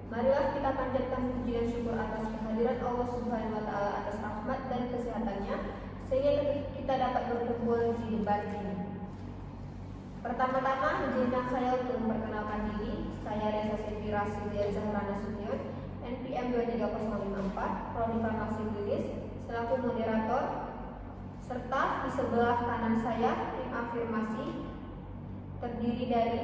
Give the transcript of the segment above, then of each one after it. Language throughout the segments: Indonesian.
Marilah kita panjatkan puji dan syukur atas kehadiran Allah Subhanahu wa Ta'ala atas rahmat dan kesehatannya, sehingga kita dapat berkumpul di debat ini. Pertama-tama, izinkan saya untuk memperkenalkan diri. Saya Reza Sefira Silvia Zahra Nasution, NPM 23054, Prodi Farmasi Klinis, selaku moderator, serta di sebelah kanan saya tim afirmasi terdiri dari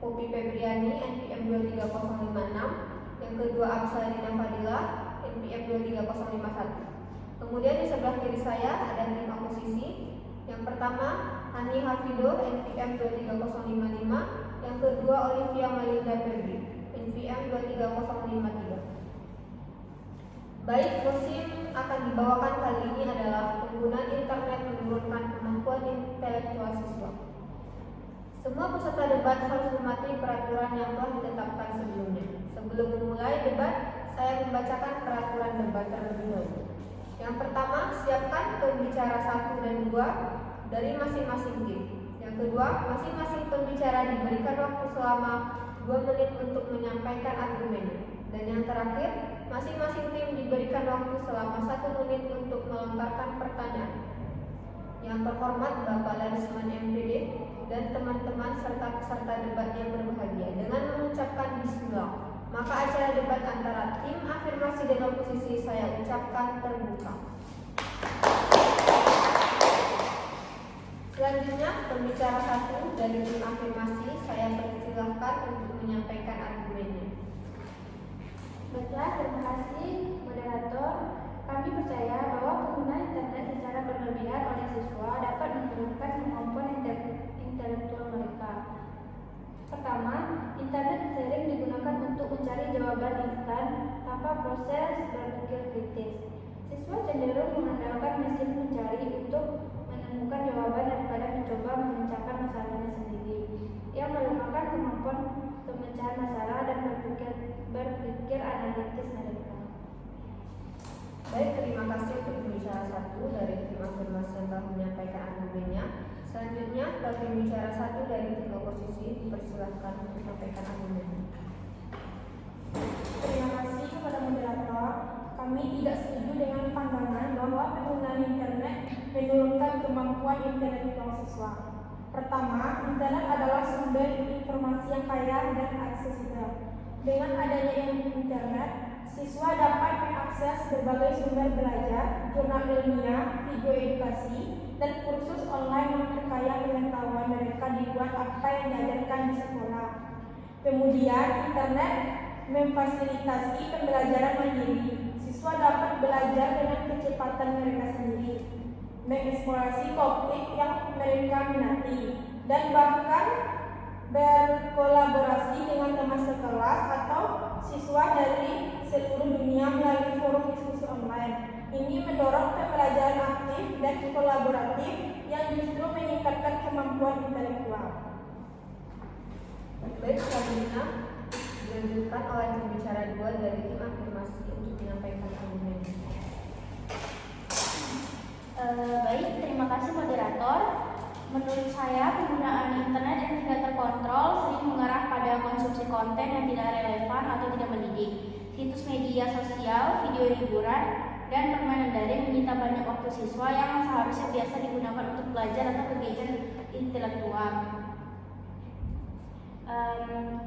Poppy Febriani, NPM 23056, yang kedua Absalina Fadila, NPM 23051. Kemudian di sebelah kiri saya ada tim oposisi. Yang pertama Hani Hafido, NPM 23055, yang kedua Olivia Malinda Febri, NPM 23053. Baik, musim akan dibawakan kali ini adalah penggunaan internet menurunkan kemampuan intelektual siswa. Semua peserta debat harus mematuhi peraturan yang telah ditetapkan sebelumnya. Sebelum memulai debat, saya membacakan peraturan debat terlebih dahulu. Yang pertama, siapkan pembicara 1 dan 2 dari masing-masing tim. Yang kedua, masing-masing pembicara diberikan waktu selama 2 menit untuk menyampaikan argumennya. Dan yang terakhir, masing-masing tim diberikan waktu selama 1 menit untuk melontarkan pertanyaan. Yang terhormat Bapak Larisman MPD dan teman-teman serta peserta debat yang berbahagia, dengan mengucapkan bismillah, maka acara debat antara tim afirmasi dan oposisi saya ucapkan terbuka. Selanjutnya, pembicara 1 dari tim afirmasi saya persilahkan untuk menyampaikan argumennya. Baiklah, terima kasih moderator. Kami percaya bahwa pengguna internet secara berlebihan oleh siswa dapat menurunkan kemampuan intelektual mereka. Pertama, internet sering digunakan untuk mencari jawaban instan tanpa proses berpikir kritis. Siswa cenderung mengandalkan mesin pencari untuk menemukan jawaban daripada mencoba memecahkan masalahnya sendiri, yang melemahkan kemampuan pemecahan masalah dan berpikir analitis mereka. Baik, terima kasih untuk pembicara 1 dari tim afirmasi yang telah menyampaikan argumennya. Selanjutnya, pembicara 1 dari tim oposisi dipersilahkan untuk menyampaikan argumennya. Terima kasih kepada moderator. Kami tidak setuju dengan pandangan bahwa penggunaan internet menurunkan kemampuan intelektual siswa. Pertama, internet adalah sumber informasi yang kaya dan aksesibel. Dengan adanya internet, siswa dapat mengakses berbagai sumber belajar, jurnal ilmiah, video edukasi, dan kursus online yang memperkaya pengetahuan mereka di luar apa yang diajarkan di sekolah. Kemudian, internet memfasilitasi pembelajaran mandiri. Siswa dapat belajar dengan kecepatan mereka sendiri, mengeksplorasi topik yang mereka minati, dan bahkan berkolaborasi dengan teman sekelas atau siswa dari seluruh dunia melalui forum diskusi online. Ini mendorong pembelajaran aktif dan kolaboratif yang justru meningkatkan kemampuan intelektual. Baik, selanjutnya dilanjutkan oleh pembicara 2 dari tim afirmasi untuk menyampaikan argumennya. Baik, terima kasih moderator. Menurut saya, penggunaan internet yang tidak terkontrol sering mengarah pada konsumsi konten yang tidak relevan atau tidak mendidik. Situs media sosial, video hiburan, dan permainan daring menyita banyak waktu siswa yang seharusnya biasa digunakan untuk belajar atau kegiatan intelektual.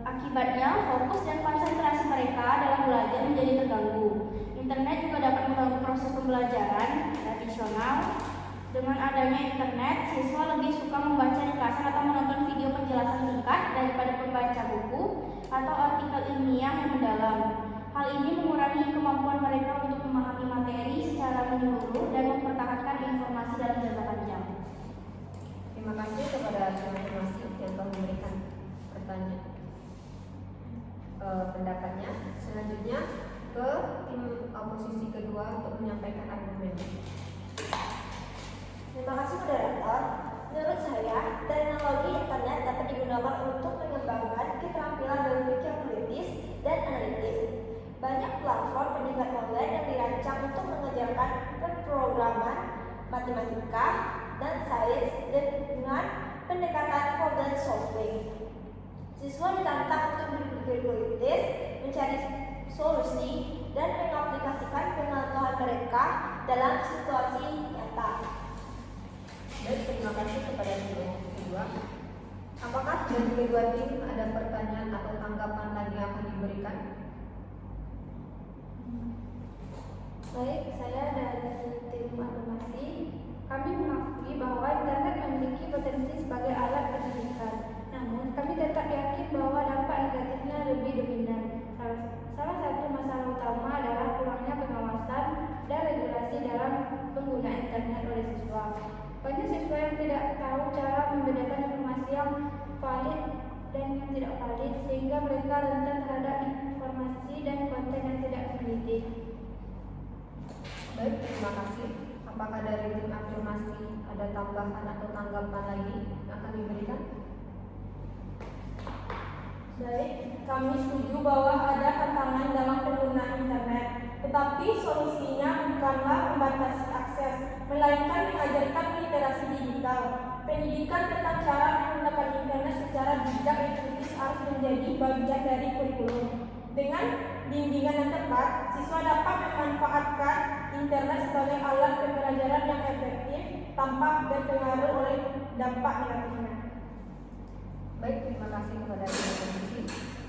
Akibatnya, fokus dan konsentrasi mereka dalam belajar menjadi terganggu. Internet juga dapat mengganggu proses pembelajaran tradisional. Dengan adanya internet, siswa lebih suka membaca ringkasan atau menonton video penjelasan singkat daripada membaca buku atau artikel ilmiah yang mendalam. Hal ini mengurangi kemampuan mereka untuk memahami materi secara menyeluruh dan mempertahankan informasi dalam jangka panjang. Terima kasih kepada tim afirmasi yang telah memberikan pendapatnya. Selanjutnya ke tim oposisi kedua untuk menyampaikan argumennya. Terima kasih moderator. Menurut saya, teknologi internet dapat digunakan untuk mengembangkan keterampilan berpikir kritis dan analitis. Banyak platform pendidikan online yang dirancang untuk mengajarkan pemrograman, matematika, dan sains dengan pendekatan problem solving. Siswa ditantang untuk berpikir kritis, mencari solusi, dan mengaplikasikan pengetahuan mereka dalam situasi nyata. Baik, terima kasih kepada tim kedua. Apakah dari kedua tim ada pertanyaan atau tanggapan lagi yang akan diberikan? Baik, saya dari tim afirmasi. Kami mengakui bahwa internet memiliki potensi sebagai alat pendidikan. Namun, kami tetap yakin bahwa dampak negatifnya lebih dominan. Salah satu masalah utama adalah kurangnya pengawasan dan regulasi dalam penggunaan internet oleh siswa. Banyak siswa yang tidak tahu cara membedakan informasi yang valid dan yang tidak valid, sehingga mereka rentan terhadap informasi dan konten yang tidak teliti. Baik, terima kasih. Apakah dari tim afirmasi ada tambahan atau tanggapan lagi yang akan diberikan? Baik, kami setuju bahwa ada tantangan dalam penggunaan internet, tetapi solusinya bukanlah membatasi akses, melainkan mengajarkan literasi digital. Pendidikan tentang cara menggunakan internet secara bijak dan kritis harus menjadi bagian dari kurikulum. Dengan bimbingan yang tepat, siswa dapat memanfaatkan internet sebagai alat pembelajaran yang efektif tanpa berpengaruh oleh dampak negatifnya. Baik, terima kasih kepada tim afirmasi.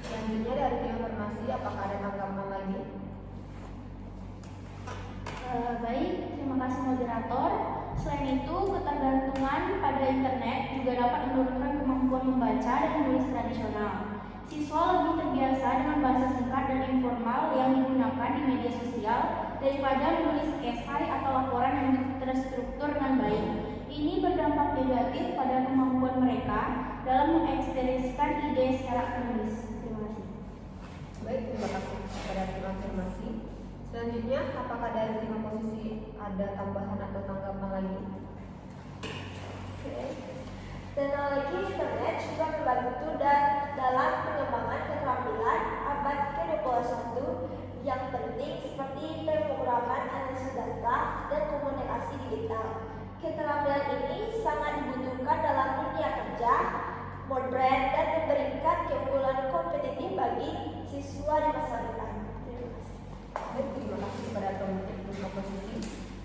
Selanjutnya dari tim afirmasi, apakah ada tanggapan lagi? Baik, terima kasih moderator. Selain itu, ketergantungan pada internet juga dapat menurunkan kemampuan membaca dan menulis tradisional. Siswa lebih terbiasa dengan bahasa singkat dan informal yang digunakan di media sosial daripada menulis esai atau laporan yang terstruktur dengan baik. Ini berdampak negatif pada kemampuan mereka dalam mengekspresikan ide secara akademis. Terima kasih. Baik, terima kasih kepada tim afirmasi. Selanjutnya, apakah dari tim oposisi ada tambahan atau tanggapan lagi? Teknologi internet juga membantu dalam pengembangan keterampilan abad ke-21 yang penting seperti pemrograman analisis data dan komunikasi digital. Keterampilan ini sangat dibutuhkan dalam dunia kerja modern dan memberikan keunggulan kompetitif bagi siswa di masa depan. Terima kasih. Baik, terima kasih kepada tim oposisi.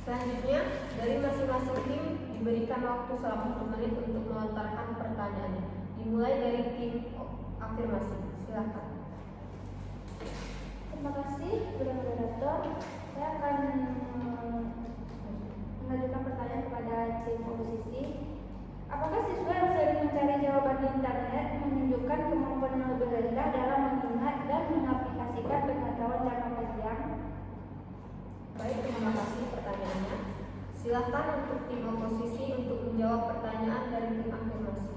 Selanjutnya, dari masing-masing tim diberikan waktu selama 1 menit untuk melontarkan pertanyaannya. Dimulai dari tim afirmasi. Silakan. Terima kasih kepada moderator. Saya akan mengajukan pertanyaan kepada tim oposisi. Apakah siswa yang sering mencari jawaban di internet menunjukkan kemampuan yang lebih rendah dalam mengingat dan mengaplikasikan pengetahuan jangka panjang? Baik, terima kasih pertanyaannya. Silakan untuk tim oposisi untuk menjawab pertanyaan dari tim afirmasi.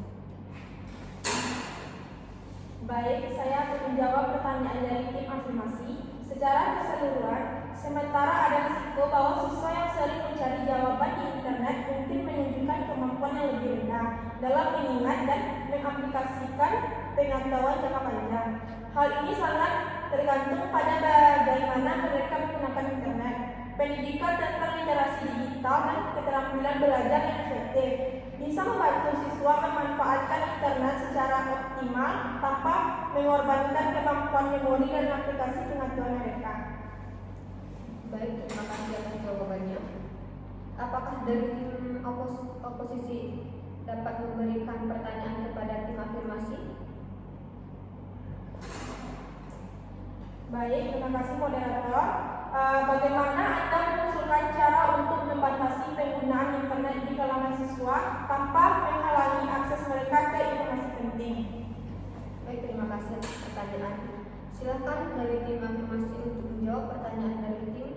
Baik, saya akan menjawab pertanyaan dari tim afirmasi. Secara keseluruhan, sementara ada risiko bahwa siswa yang sering mencari jawaban di internet mungkin menunjukkan kemampuan yang lebih rendah dalam mengingat dan mengaplikasikan pengetahuan jangka panjang. Hal ini sangat tergantung pada bagaimana mereka menggunakan internet. Pendidikan tentang literasi digital dan keterampilan belajar yang efektif bisa membantu siswa memanfaatkan internet secara optimal tanpa mengorbankan kemampuan memori dan aplikasi pengetahuan mereka. Baik, terima kasih atas jawabannya. Apakah dari tim oposisi dapat memberikan pertanyaan kepada tim afirmasi? Baik, terima kasih moderator. Bagaimana Anda mengusulkan cara untuk membatasi penggunaan internet di kalangan siswa tanpa menghalangi akses mereka ke informasi penting? Baik, terima kasih atas pertanyaan. Silakan dari tim afirmasi untuk menjawab pertanyaan dari tim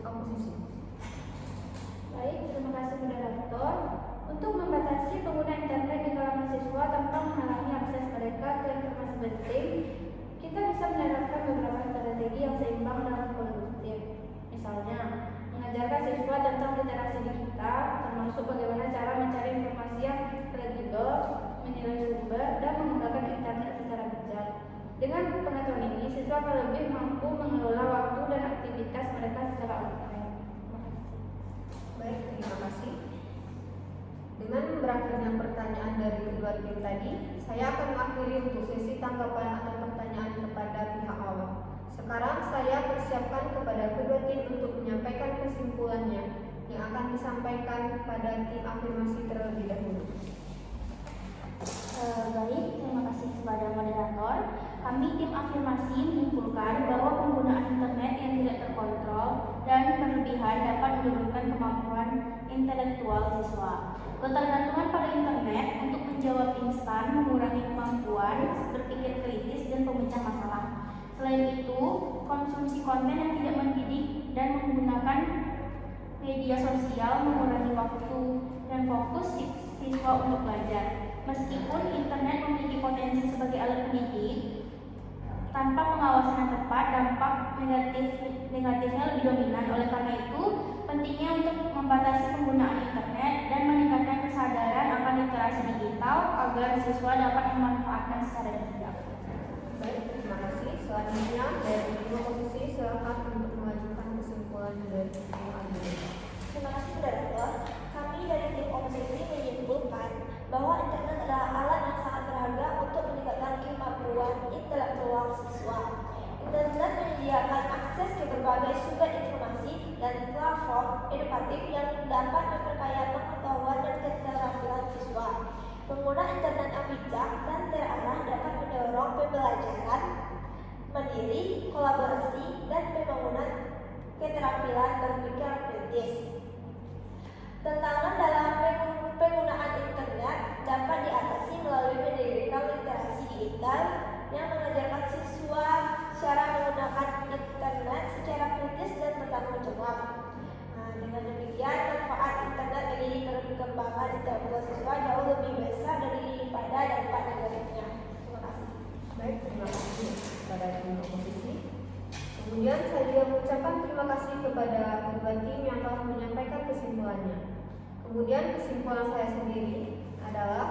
oposisi. Baik, terima kasih moderator. Untuk membatasi pengguna internet di kalangan siswa tanpa menghalangi akses mereka ke informasi penting, kita bisa menerapkan beberapa strategi yang seimbang dan produktif. Misalnya, mengajarkan siswa tentang literasi digital, termasuk bagaimana cara mencari informasi yang kredibel, menilai sumber, dan menggunakan internet secara bijak. Dengan pengetahuan ini, siswa akan lebih mampu mengelola waktu dan aktivitas mereka secara online. Terima kasih. Baik, terima kasih. Dengan berakhirnya pertanyaan dari kedua tim tadi, saya akan mengakhiri untuk sesi tanggapan atau pertanyaan kepada pihak awam. Sekarang saya persiapkan kepada kedua tim untuk menyampaikan kesimpulannya yang akan disampaikan pada tim afirmasi terlebih dahulu. Baik, terima kasih kepada moderator. Kami tim afirmasi menyimpulkan bahwa penggunaan internet yang tidak terkontrol dan berlebihan dapat menurunkan kemampuan intelektual siswa. Ketergantungan pada internet untuk menjawab instan mengurangi kemampuan berpikir kritis dan pemecah masalah. Selain itu, konsumsi konten yang tidak mendidik dan menggunakan media sosial mengurangi waktu dan fokus siswa untuk belajar. Meskipun internet memiliki potensi sebagai alat pendidik, tanpa pengawasan yang tepat, dampak negatifnya lebih dominan. Oleh karena itu, pentingnya untuk membatasi penggunaan internet dan meningkatkan kesadaran akan literasi digital agar siswa dapat memanfaatkan secara bijak. Baik, terima kasih. Selanjutnya dari tim oposisi silakan untuk mengajukan kesimpulan dari tim argumen. Terima kasih moderator. Kami dari tim oposisi menyimpulkan bahwa internet adalah alat yang sangat berharga untuk meningkatkan kemampuan intelektual siswa. Internet menyediakan akses ke berbagai sumber informasi dan platform edukatif yang dapat memperkaya pengetahuan dan keterampilan siswa. Penggunaan internet yang bijak dan terarah dapat mendorong pembelajaran mandiri, kolaborasi, dan pembangunan keterampilan berpikir kritis. Tantangan dalam penggunaan internet dapat diatasi melalui pendidikan literasi digital yang mengajarkan siswa cara menggunakan internet secara kritis dan bertanggung jawab. Dengan demikian, manfaat internet bagi perkembangan intelektual siswa jauh lebih besar daripada dampak negatifnya. Terima kasih. Baik, terima kasih kepada tim oposisi. Kemudian saya juga mengucapkan terima kasih kepada kedua tim yang telah menyampaikan kesimpulannya. Kemudian kesimpulan saya sendiri adalah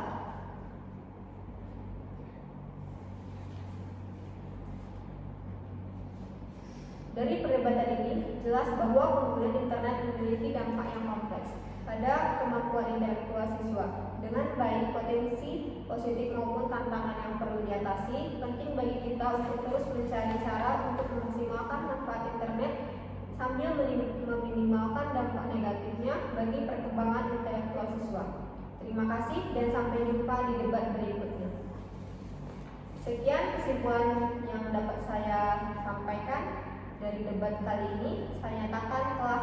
dari perdebatan ini jelas bahwa penggunaan internet memiliki dampak yang kompleks pada kemampuan intelektual siswa. Dengan baik potensi positif maupun tantangan yang perlu diatasi, penting bagi kita untuk terus mencari cara untuk memaksimalkan manfaat internet sambil meminimalkan dampak negatifnya bagi perkembangan intelektual siswa. Terima kasih dan sampai jumpa di debat berikutnya. Sekian kesimpulan yang dapat saya sampaikan dari debat kali ini. Saya nyatakan telah